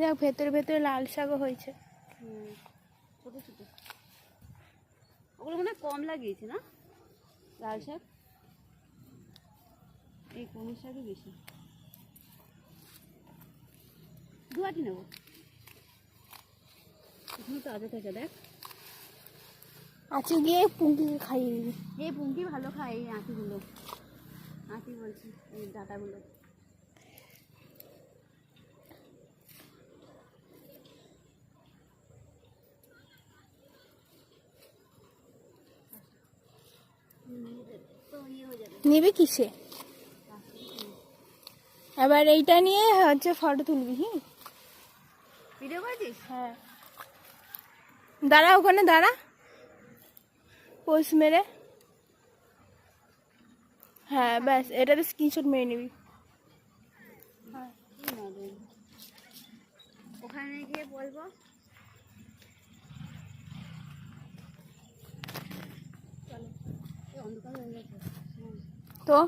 দেখ ভেতরে ভেতরে লাল শাকও হয়েছে। ছোট ছোট ওগুলো মনে হয় কম লাগিয়েছে না লাল শাক, এই কলমি শাকই বেশি। দু আটি নেবো, এখানে তো আজে থেকে দেখ আজকে গিয়ে পুঙ্কিকে খাইয়ে দিবি। এই পুঙ্কি ভালো খায় এই আটিগুলো, আটি বলছি এই ডাটাগুলো। নিবি কিসে? এবার এইটা নিয়ে হচ্ছে ফটো তুলবি। ভিডিও করেছিস? হ্যাঁ দাঁড়া, ওখানে দাঁড়া, পোস্ট মেরে। হ্যাঁ ব্যাস, এটাতে স্ক্রিনশট মেরে নিবি। ওখানে গিয়ে বলবো চলো, অন্ধকার হয়ে গেছে তো